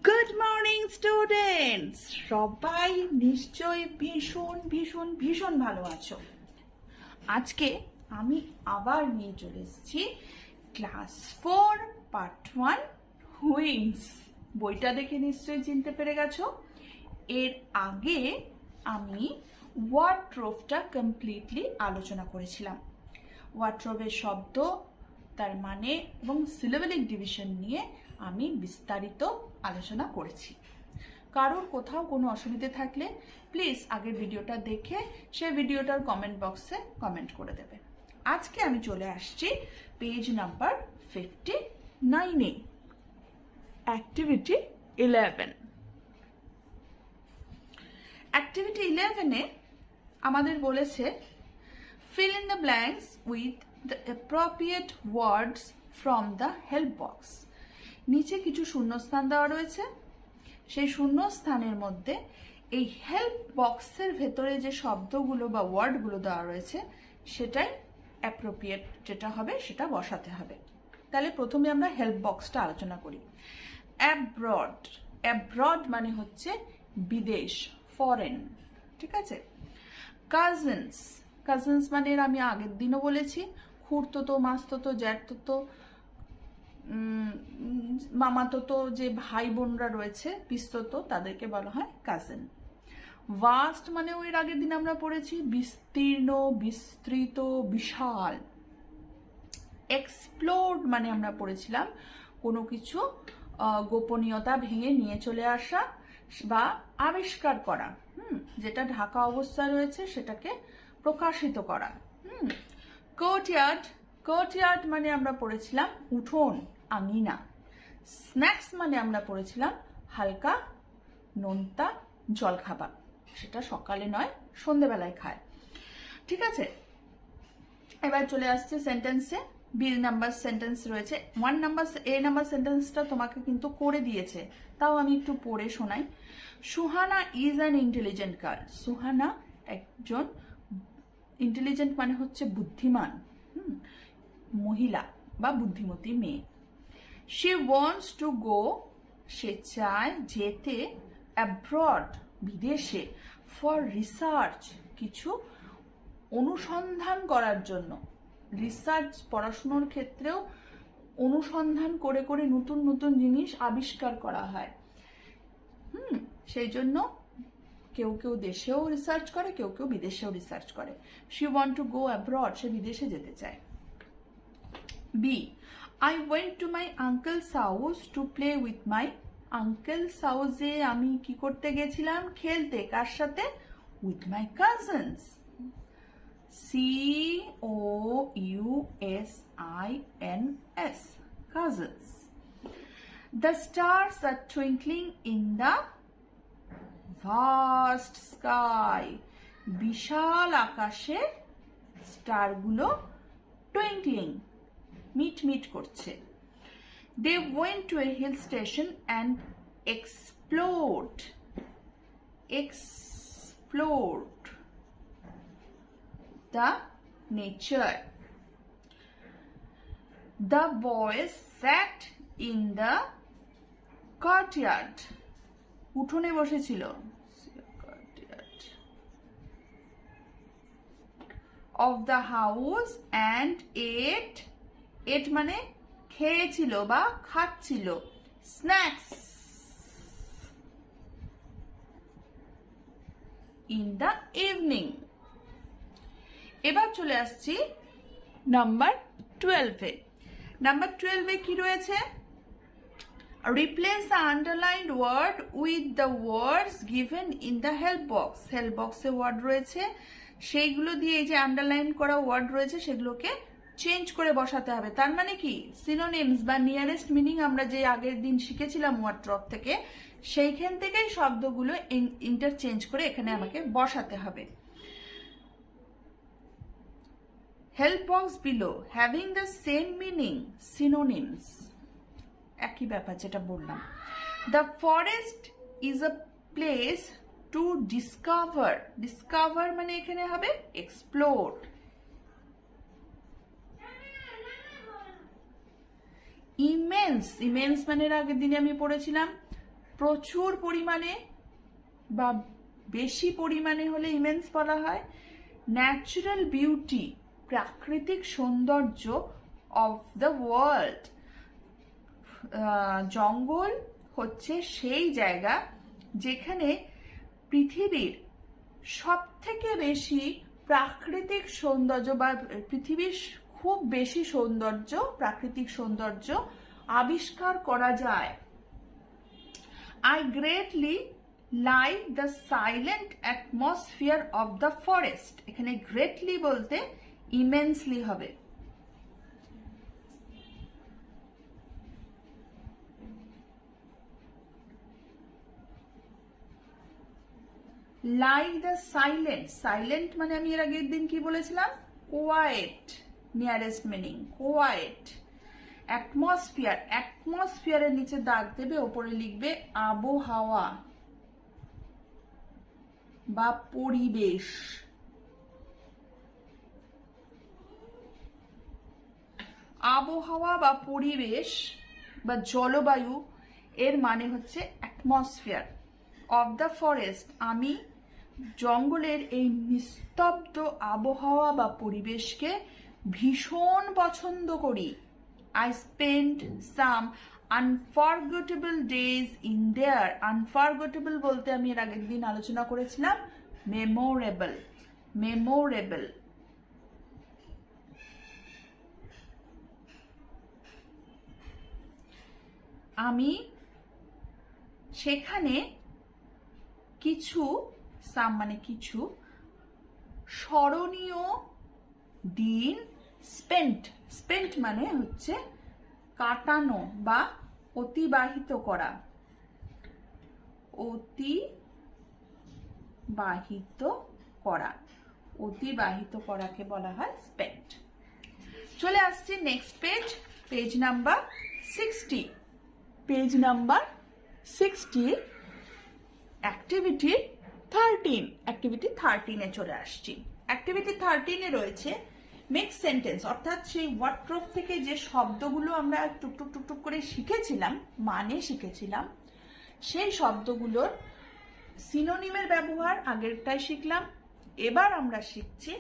Good morning students, সবাই নিশ্চয়ই ভীষণ ভীষণ ভীষণ ভালো আছো। আজকে আমি আবার নিয়ে চলে এসেছি ক্লাস 4 পার্ট 1 হুইংস। বইটা দেখে নিশ্চয়ই চিনতে পেরে গেছো। এর আগে আমি ওয়ার্ড্রোবটা কমপ্লিটলি আলোচনা করেছিলাম। ওয়ার্ড্রোবের শব্দ, তার মানে এবং সিলেবেলিক ডিভিশন নিয়ে আমি বিস্তারিত আলোচনা করেছি। কারোর কোথাও কোনো অসুবিধে থাকলে প্লিজ আগের ভিডিওটা দেখে সেই ভিডিওটার কমেন্ট বক্সে কমেন্ট করে দেবে। আজকে আমি চলে আসছি পেজ নাম্বার 59-এ, অ্যাক্টিভিটি 11। অ্যাক্টিভিটি 11-এ আমাদের বলেছে fill in the blanks with the appropriate words from the help box। নিচে কিছু শূন্যস্থান দেওয়া রয়েছে, সেই শূন্যস্থানের মধ্যে এই হেল্প বক্সের ভেতরে যে শব্দগুলো বা ওয়ার্ডগুলো দেওয়া রয়েছে সেটাই অ্যাপ্রোপ্রিয়েট যেটা হবে সেটা বসাতে হবে। তাহলে প্রথমে আমরা হেল্প বক্সটা আলোচনা করি। অ্যাব্রড, অ্যাব্রড মানে হচ্ছে বিদেশ, ফরেন, ঠিক আছে। কাজিনস, কাজিনস মানে আমি আগের দিনও বলেছি খুড়তো, মাস্ততো, জ্যাঠতো, মামাতো যে ভাই বোনরা রয়েছে পিস্ততো, তাদেরকে বলা হয় কাজিন। ভাস্ট মানে ওই আগের দিন আমরা পড়েছি বিস্তীর্ণ, বিস্তৃত, বিশাল। এক্সপ্লোর্ড মানে আমরা পড়েছিলাম কোনো কিছু গোপনীয়তা ভেঙে নিয়ে চলে আসা বা আবিষ্কার করা, যেটা ঢাকা অবস্থায় রয়েছে সেটাকে প্রকাশিত করা। কোর্টইয়ার্ড, কোর্টইয়ার্ড মানে আমরা পড়েছিলাম উঠোন, আঙিনা। স্ন্যাক্স মানে আমরা পড়েছিলাম হালকা নোনতা জলখাবার, সেটা সকালে নয় সন্ধেবেলায় খায়, ঠিক আছে। এবার চলে আসছে সেন্টেন্সে। বি নাম্বার সেন্টেন্স রয়েছে। এ নাম্বার সেন্টেন্সটা তোমাকে কিন্তু করে দিয়েছে, তাও আমি একটু পড়ে শোনাই। Suhana is an intelligent girl. Suhana একজন ইন্টেলিজেন্ট মানে হচ্ছে বুদ্ধিমান মহিলা বা বুদ্ধিমতী মেয়ে। শি ওয়ান্টস টু গো, সে চায় যেতে, অ্যাব্রড বিদেশে, ফর রিসার্চ কিছু অনুসন্ধান করার জন্য। রিসার্চ পড়াশুনোর ক্ষেত্রেও অনুসন্ধান করে করে নতুন নতুন জিনিস আবিষ্কার করা হয়। সেই জন্য কেউ কেউ দেশেও রিসার্চ করে, কেউ কেউ বিদেশেও রিসার্চ করে। She want to go abroad, সে বিদেশে যেতে চায়। B, I went to my uncle's house to play with my uncle's হাউসে আমি কি করতে গেছিলাম? খেলতে। কার সাথে? With my cousins. COUSINS, cousins. The stars are twinkling in the vast sky. বিশাল আকাশে স্টারগুলো টুইঙ্কলিং, মিটমিট করছে। They went to a hill station and explored the nature. The boys sat in the courtyard. উঠোনে বসেছিল, courtyard of the house and ate মানে খেয়েছিল বা খাচ্ছিল, snacks in the evening. এবার চলে আসছি নাম্বার 12-এ। নাম্বার 12-এ কি রয়েছে? Replace the underlined word with the words given in the help box. Help বক্সে ওয়ার্ড রয়েছে, সেইগুলো দিয়ে এই যে আন্ডারলাইন করা ওয়ার্ড রয়েছে সেগুলোকে চেঞ্জ করে বসাতে হবে। তার মানে কি সিনোনিমস বা নিয়ারেস্ট মিনিং আমরা যে আগের দিন শিখেছিলাম ওয়ার্ড্রপ থেকে, সেইখান থেকেই শব্দগুলো ইন্টারচেঞ্জ করে এখানে আমাকে বসাতে হবে। Help box below having the same meaning, synonyms, একই ব্যাপার যেটা বললাম। The forest is a place to discover, discover মানে এখানে হবে এক্সপ্লোর। ইমেন্স, ইমেন্স মানে আগের দিনে আমি পড়েছিলাম প্রচুর পরিমাণে বা বেশি পরিমাণে হলে ইমেন্স বলা হয়। ন্যাচারাল বিউটি, প্রাকৃতিক সৌন্দর্য অফ দ্য ওয়ার্ল্ড। জঙ্গল হচ্ছে সেই জায়গা যেখানে পৃথিবীর সব থেকে বেশি প্রাকৃতিক সৌন্দর্য বা পৃথিবীর খুব বেশি সৌন্দর্য, প্রাকৃতিক সৌন্দর্য আবিষ্কার করা যায়। I greatly like the silent atmosphere of the forest. এখানে greatly বলতে immensely হবে। Like the silent, silent মানে আমি এর আগের দিন কি বলেছিলাম? Quiet, nearest meaning, quiet. Atmosphere, atmosphere এর নিচে দাগ দেবে, ওপরে লিখবে আবহাওয়া বা পরিবেশ। আবহাওয়া বা পরিবেশ বা জলবায়ু এর মানে হচ্ছে অ্যাটমসফিয়ার অফ দ্য ফরেস্ট। আমি জঙ্গলের এই নিস্তব্ধ আবহাওয়া বা পরিবেশকে ভীষণ পছন্দ করি। I spent some unforgettable days in there. Unforgettable বলতে আমি এর আগের দিন আলোচনা করেছিলাম memorable, memorable। আমি সেখানে কিছু, সাম মানে কিছু, স্মরণীয় দিন স্পেন্ট, স্পেন্ট মানে হচ্ছে কাটানো বা অতিবাহিত করা, অতিবাহিত করা, অতিবাহিত করাকে বলা হয় স্পেন্ট। চলে আসছি next page, page number 60। Page number 60, activity 13, activity 13 এ চলে আসছি। অ্যাক্টিভিটি 13 এ রয়েছে মেক সেন্টেন্স, অর্থাৎ সেই ওয়ার্ড্রপ থেকে যে শব্দগুলো আমরা টুকটুক টুকটুক করে শিখেছিলাম, মানে শিখেছিলাম, সেই শব্দগুলোর সিনোনিমের ব্যবহার আগেরটাই শিখলাম। এবার আমরা শিখছি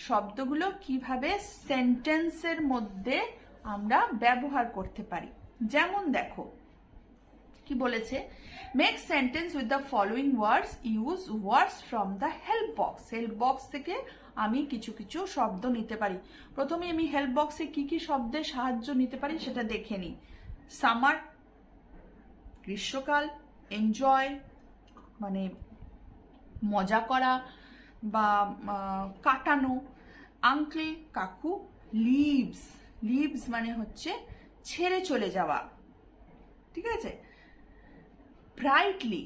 শব্দগুলো কিভাবে সেন্টেন্সের মধ্যে আমরা ব্যবহার করতে পারি। যেমন দেখো কি বলেছে, make sentence with the following words, use words from the help box. Help box থেকে আমি কিছু কিছু শব্দ নিতে পারি। প্রথমে আমি হেল্প বক্সে কি কি শব্দের সাহায্য নিতে পারি সেটা দেখে নিই। সামার, গ্রীষ্মকাল, এনজয় মানে মজা করা বা কাটানো, আঙ্কেল কাকু, লিভস, লিভস মানে হচ্ছে ছেড়ে চলে যাওয়া, ঠিক আছে। ব্রাইটলি,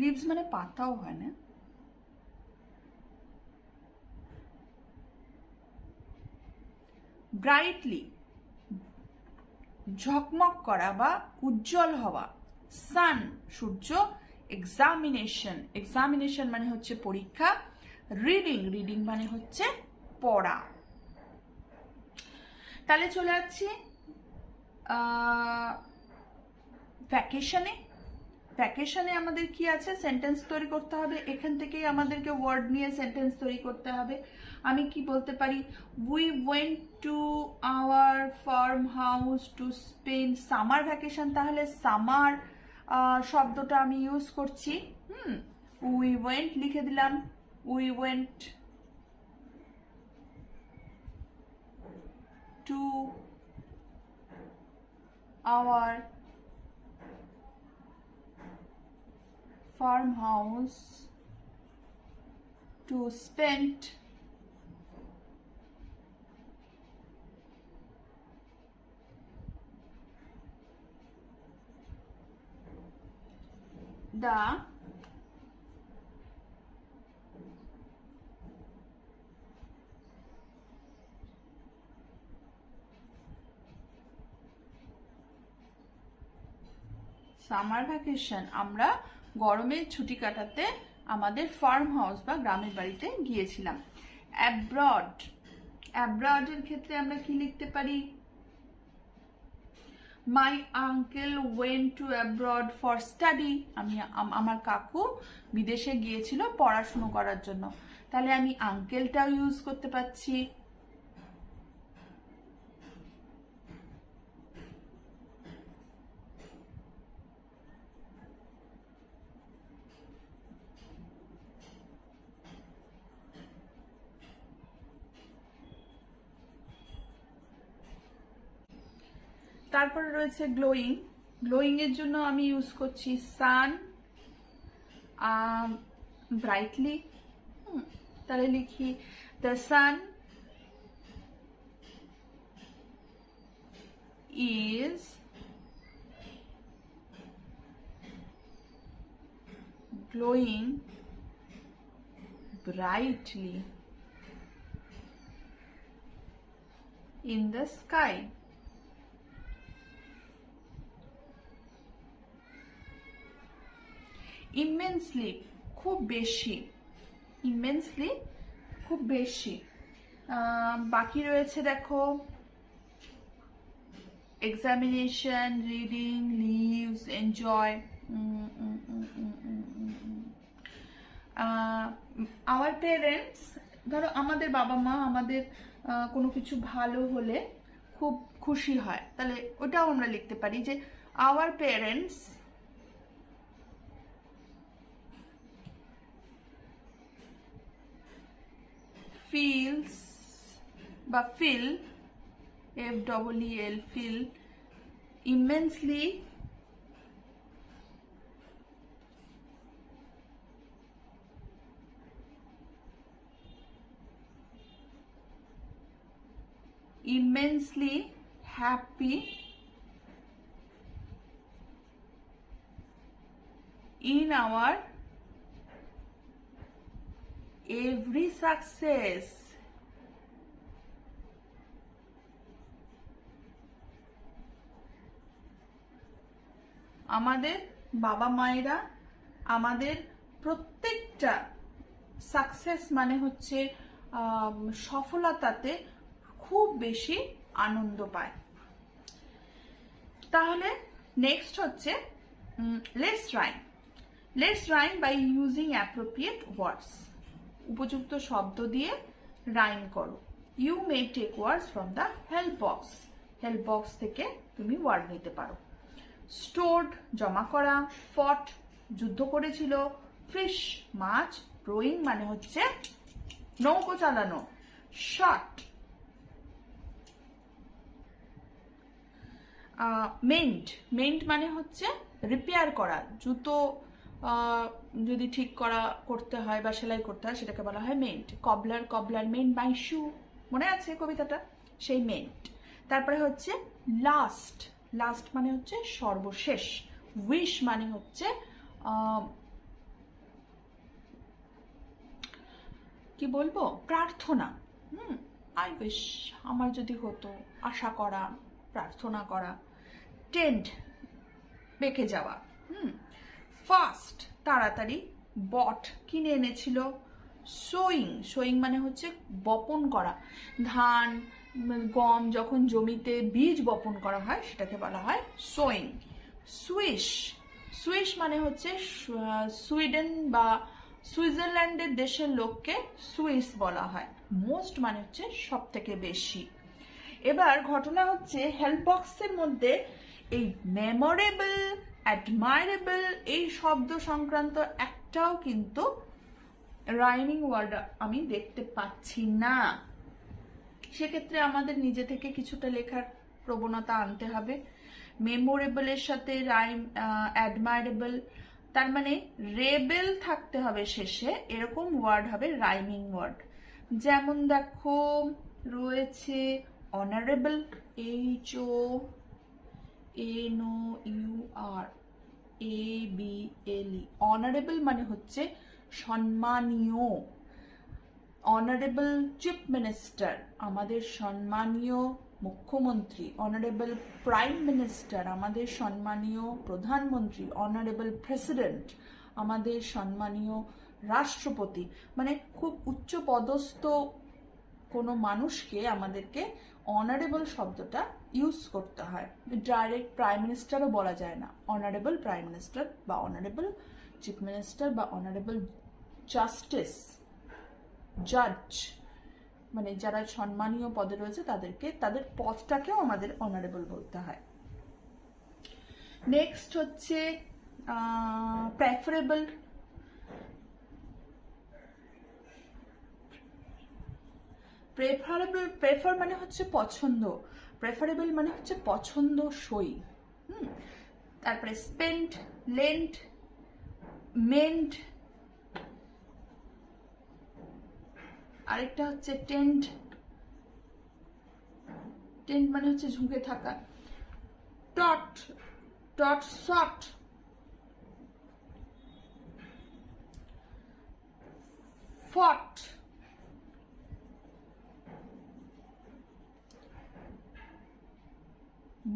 লিভস মানে পাতাও হয় না। ব্রাইটলি ঝকমক করা বা উজ্জ্বল হওয়া। সান সূর্য, এক্সামিনেশন, এক্সামিনেশন মানে হচ্ছে পরীক্ষা। রিডিং, রিডিং মানে হচ্ছে পড়া। তাহলে চলে যাচ্ছি ভ্যাকেশনে। ভ্যাকেশনে আমাদের কি আছে, সেন্টেন্স তৈরি করতে হবে। এখান থেকেই আমাদেরকে ওয়ার্ড নিয়ে সেন্টেন্স তৈরি করতে হবে। আমি কি বলতে পারি, we went to our farm house to spend summer vacation. তাহলে সামার শব্দটা আমি ইউজ করছি। উই ওয়েন্ট লিখে দিলাম, we went to our farmhouse to spend the summer vacation। আমরা গরমের ছুটি কাটাতে আমাদের ফার্ম হাউস বা গ্রামের বাড়িতে গিয়েছিলাম। অ্যাব্রড, অ্যাব্রডের ক্ষেত্রে আমরা কি লিখতে পারি? My uncle went to abroad for study. আমার কাকু বিদেশে গিয়েছিল পড়াশুনো করার জন্য, তাহলে আমি আঙ্কেলটাও ইউজ করতে পারছি। তারপরে রয়েছে গ্লোয়িং। গ্লোয়িং এর জন্য আমি ইউজ করছি সান ব্রাইটলি। তাহলে লিখি the sun is glowing brightly in the sky. Immensely খুব বেশি, immensely খুব বেশি। বাকি রয়েছে দেখো examination, reading, leaves, enjoy. Our parents, ধরো আমাদের বাবা মা আমাদের কোনো কিছু ভালো হলে খুব খুশি হয়, তাহলে ওটাও আমরা লিখতে পারি যে our parents feels বা feel FEEL feel immensely happy in our every success. আমাদের বাবা মায়েরা আমাদের প্রত্যেকটা সাকসেস মানে হচ্ছে সফলতাতে খুব বেশি আনন্দ পায়। তাহলে নেক্সট হচ্ছে let's rhyme by using appropriate words. উপযুক্ত শব্দ দিয়ে রাইম করো। You may take words from the help box থেকে তুমি ওয়ার্ড নিতে পারো। স্টোর্ড জমা করা, ফট যুদ্ধ করেছিল, ফিশ মাছ, রোয়িং মানে হচ্ছে নৌকো চালানো, শট মেন্ট মানে হচ্ছে রিপেয়ার করা, জুতো যদি ঠিক করতে হয় বা সেলাই করতে হয় সেটাকে বলা হয় মেন্ট। কবলার মেন্ট মাই শু, মনে আছে কবিতাটা, সেই মেন্ট। তারপরে হচ্ছে লাস্ট মানে হচ্ছে সর্বশেষ। উইশ মানে হচ্ছে কি বলবো, প্রার্থনা। আই উইশ, আমার যদি হতো, আশা করা, প্রার্থনা করা। টেন্ড বেঁকে যাওয়া। ফাস্ট তাড়াতাড়ি, বট কিনে এনেছিল। সোয়িং মানে হচ্ছে বপন করা, ধান গম যখন জমিতে বীজ বপন করা হয় সেটাকে বলা হয় সোয়িং। সুইশ মানে হচ্ছে সুইডেন বা সুইজারল্যান্ডের দেশের লোককে সুইস বলা হয়। মোস্ট মানে হচ্ছে সব থেকে বেশি। এবার ঘটনা হচ্ছে হেল্প বক্সের মধ্যে এই মেমোরেবল, অ্যাডমায়ারেবল এই শব্দ সংক্রান্ত একটাও কিন্তু রাইমিং ওয়ার্ড আমি দেখতে পাচ্ছি না। সেক্ষেত্রে আমাদের নিজে থেকে কিছুটা লেখার প্রবণতা আনতে হবে। মেমোরেবলের সাথে রাইম অ্যাডমায়ারেবল, তার মানে রেবেল থাকতে হবে শেষে, এরকম ওয়ার্ড হবে রাইমিং ওয়ার্ড। যেমন দেখো রয়েছে অনারেবল, HONOURABLE, অনারেবল মানে হচ্ছে সম্মানীয়। অনারেবল চিফ মিনিস্টার, আমাদের সম্মানীয় মুখ্যমন্ত্রী। অনারেবল প্রাইম মিনিস্টার, আমাদের সম্মানীয় প্রধানমন্ত্রী। অনারেবল প্রেসিডেন্ট, আমাদের সম্মানীয় রাষ্ট্রপতি। মানে খুব উচ্চ পদস্থ কোনো মানুষকে আমাদেরকে অনারেবল শব্দটা ইউজ করতে হয়। ডাইরেক্ট প্রাইম মিনিস্টারও বলা যায় না, অনারেবল প্রাইম মিনিস্টার বা অনারেবল চিফ মিনিস্টার বা অনারেবল জাস্টিস, জাজ, মানে যারা সম্মানীয় পদে রয়েছে তাদেরকে, তাদের পদটাকেও আমাদের অনারেবল বলতে হয়। নেক্সট হচ্ছে প্রেফারেবল। প্রেফার মানে হচ্ছে পছন্দ, প্রেফারেবল মানে হচ্ছে পছন্দসই। তারপরে স্পেন্ড, লেন্ড, মেন্ড, আরেকটা হচ্ছে টেন্ড। টেন্ড মানে হচ্ছে ঝুঁকে থাকা। টট, টট শট, ফট,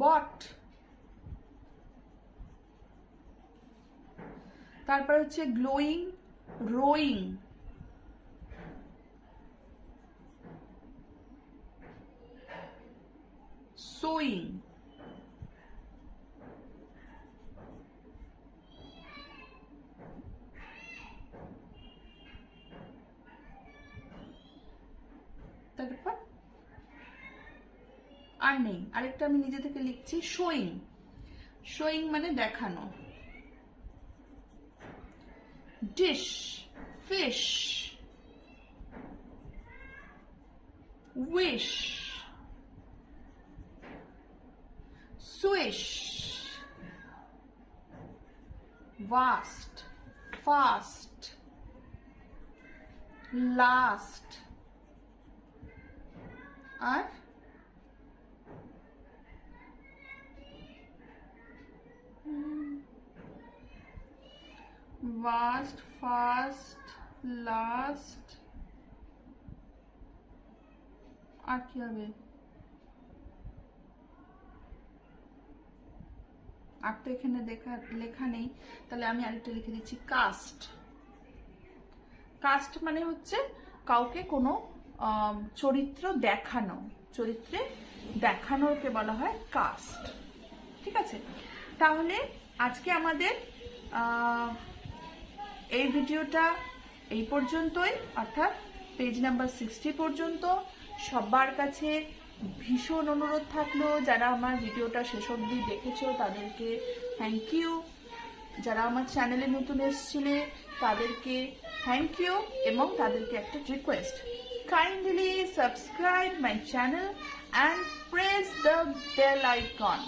বট, তারপর হচ্ছে গ্লোয়িং, রোয়িং, সোয়িং, তারপর আর নেই, আরেকটা আমি নিজে থেকে লিখছি, শোয়িং। শোয়িং মানে দেখানো। Dish, fish, wish, swish, vast, fast, last, আর ভাস্ট, ফাস্ট, লাস্ট, আর কি হবে? আর তো এখানে লেখা নেই, তাহলে আমি আরেকটা লিখে দিচ্ছি, কাস্ট। কাস্ট মানে হচ্ছে কাউকে কোনো চরিত্র দেখানো, চরিত্রে দেখানোকে বলা হয় কাস্ট। ঠিক আছে, তাহলে আজকে আমাদের এই ভিডিওটা এই পর্যন্তই, অর্থাৎ পেজ নাম্বার 60 পর্যন্ত। সবার কাছে ভীষণ অনুরোধ থাকলো, যারা আমার ভিডিওটা শেষ অবধি দেখেছো তাদেরকে থ্যাংক ইউ। যারা আমার চ্যানেলে নতুন এসেছিলে তাদেরকে থ্যাংক ইউ, এবং তাদেরকে একটা request, kindly subscribe my channel and press the bell icon